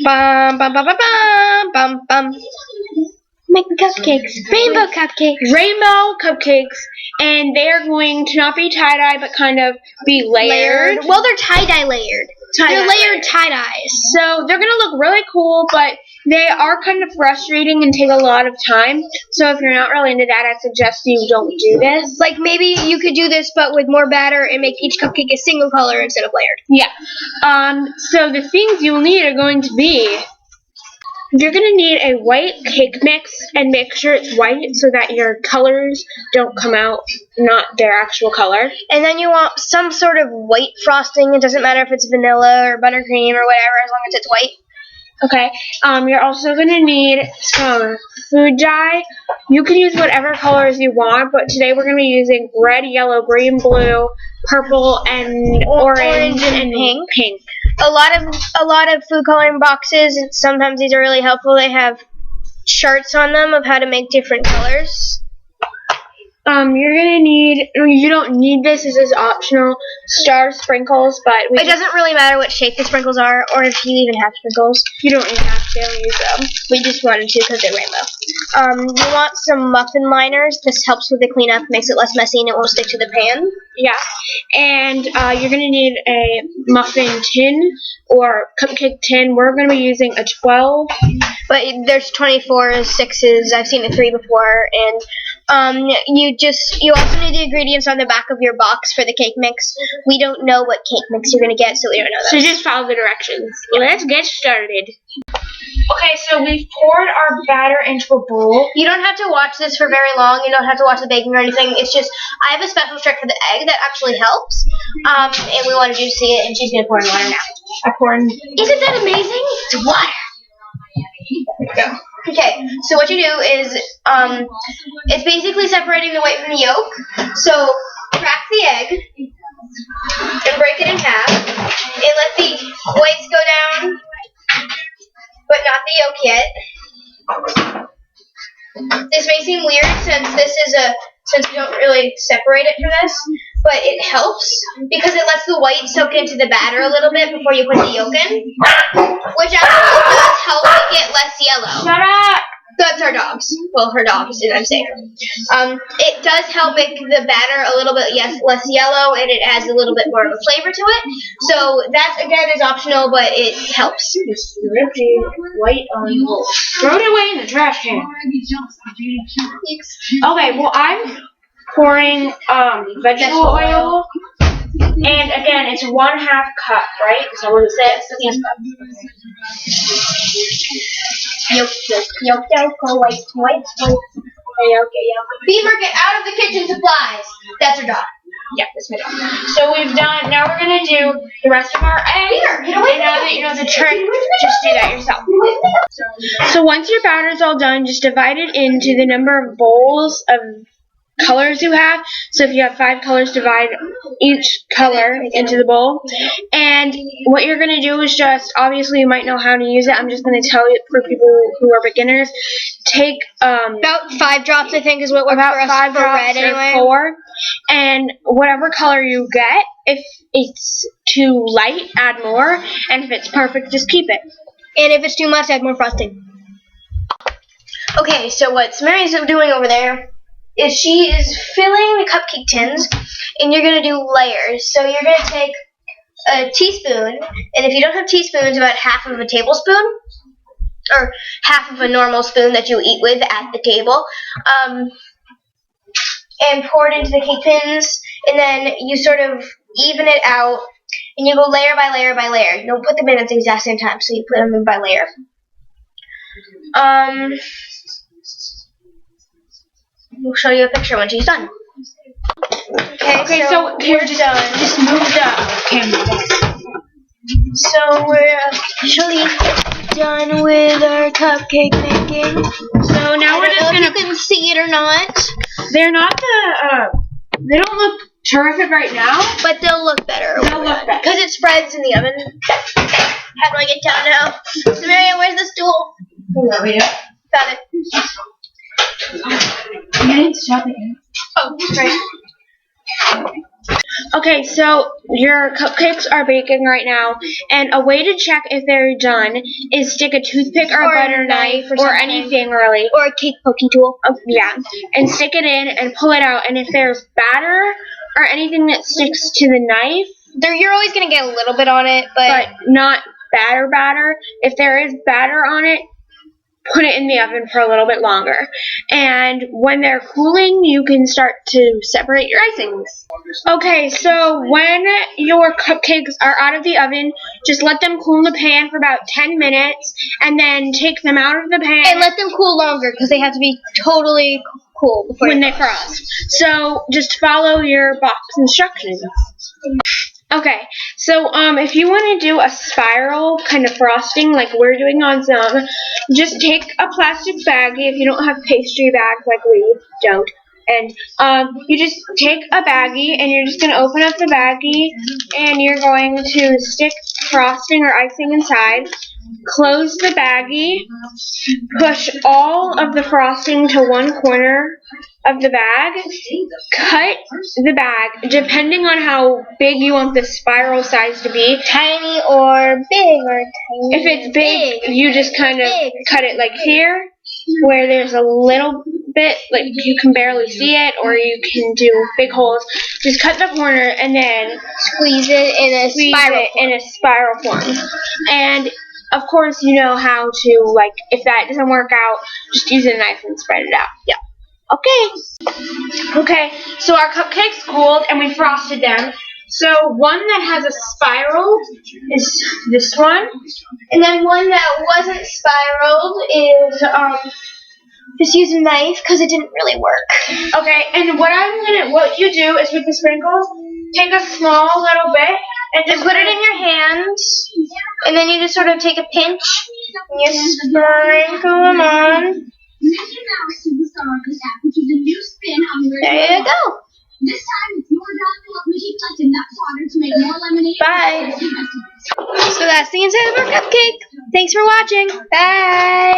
Bum, bum, bum, bum, bum, bum, bum. Making cupcakes. Rainbow cupcakes. Rainbow cupcakes. And they are going to not be tie-dye, but kind of be layered. Well, they're tie-dye layered. They're layered tie-dyes. So they're going to look really cool, but they are kind of frustrating and take a lot of time. So if you're not really into that, I suggest you don't do this. Like maybe you could do this, but with more batter and make each cupcake a single color instead of layered. Yeah. So the things you'll need are going to be, you're going to need a white cake mix, and make sure it's white so that your colors don't come out not their actual color. And then you want some sort of white frosting. It doesn't matter if it's vanilla or buttercream or whatever, as long as it's white. Okay. You're also going to need some food dye. You can use whatever colors you want, but today we're going to be using red, yellow, green, blue, purple, and orange and pink. A lot of food coloring boxes, and sometimes these are really helpful. They have charts on them of how to make different colors. You're gonna need, you don't need this is optional, star sprinkles, but it doesn't really matter what shape the sprinkles are, or if you even have sprinkles. You don't even have to use them. We just wanted to because they're rainbow. You want some muffin liners. This helps with the cleanup, makes it less messy, and it won't stick to the pan. Yeah. And you're gonna need a muffin tin or cupcake tin. We're gonna be using a 12. But there's 24 6s. I've seen a 3 before, and you also need the ingredients on the back of your box for the cake mix. We don't know what cake mix you're gonna get, so we don't know that. So just follow the directions. Let's get started. Okay, so we've poured our batter into a bowl. You don't have to watch this for very long. You don't have to watch the baking or anything. It's just, I have a special trick for the egg that actually helps. And we wanted you to see it, and she's gonna pour in water now. I pour in. Isn't that amazing? It's water. Go. Okay, so what you do is, it's basically separating the white from the yolk. So crack the egg and break it in half, and let the whites go down, but not the yolk yet. This may seem weird since we don't really separate it for this, but it helps because it lets the white soak into the batter a little bit before you put the yolk in, which actually does help it get less yellow. Shut up! That's our dogs. Well, her dogs, I'm saying. It does help make the batter a little bit less yellow, and it adds a little bit more of a flavor to it. So that, again, is optional, but it helps. Just rip the white on the bowl. Throw it away in the trash can. Okay, well, I'm pouring vegetable oil. And again, it's 1/2 cup, right? Is that what it says? Yes. Yolk, white. Beamer, get out of the kitchen supplies. That's our dog. Yeah, that's my dog. So we've done, now we're going to do the rest of our eggs. Beamer, get away. And now that you know the trick, just do that yourself. So once your batter's all done, just divide it into the number of bowls of colors you have. So if you have 5 colors, divide each color into the bowl. And what you're going to do is just, obviously you might know how to use it. I'm just going to tell you for people who are beginners. Take about 5 drops, I think, is what works about for us 5 for drops red anyway. or 4. And whatever color you get, if it's too light, add more. And if it's perfect, just keep it. And if it's too much, add more frosting. Okay, so what Mary's doing over there is she is filling the cupcake tins, and you're going to do layers. So you're going to take a teaspoon, and if you don't have teaspoons, about 1/2 of a tablespoon, or 1/2 of a normal spoon that you eat with at the table, and pour it into the cake tins, and then you sort of even it out, and you go layer by layer by layer. You don't put them in at the exact same time, so you put them in by layer. We'll show you a picture when she's done. Okay, so we're just move the camera. So we're officially done with our cupcake making. So now we're just gonna. You can see it or not. They're not they don't look terrific right now, but they'll look better. They'll look better because it spreads in the oven. How do I get down now? Samaria, where's the stool? There we go. Found it. You need to stop again. Oh, right. Okay, so your cupcakes are baking right now, and a way to check if they're done is stick a toothpick or a butter knife or anything really. Or a cake poking tool. Oh, yeah, and stick it in and pull it out, and if there's batter or anything that sticks to the knife, You're always going to get a little bit on it, but not batter. If there is batter on it, put it in the oven for a little bit longer. And when they're cooling, you can start to separate your icings. Okay, so when your cupcakes are out of the oven, just let them cool in the pan for about 10 minutes, and then take them out of the pan. And let them cool longer, because they have to be totally cool before when they frost. So just follow your box instructions. Okay, so if you want to do a spiral kind of frosting like we're doing on some, just take a plastic baggie if you don't have pastry bags like we don't. And you just take a baggie and you're just going to open up the baggie and you're going to stick frosting or icing inside. Close the baggie, push all of the frosting to one corner of the bag, cut the bag, depending on how big you want the spiral size to be. Tiny or big or tiny. If it's big, you just kind of cut it like here, where there's a little bit, like you can barely see it, or you can do big holes. Just cut the corner and then squeeze it in a spiral form. And of course, you know how to, like, if that doesn't work out, just use a knife and spread it out. Yeah. Okay, so our cupcakes cooled and we frosted them. So one that has a spiral is this one. And then one that wasn't spiraled is just use a knife because it didn't really work. Okay, and what you do is with the sprinkles, take a small little bit and just put it in your hands, and then you just sort of take a pinch and you sprinkle them on. There you go. This time it's your job to help me collect enough water to make more lemonade. Bye. So that's the inside of our cupcake. Thanks for watching. Bye.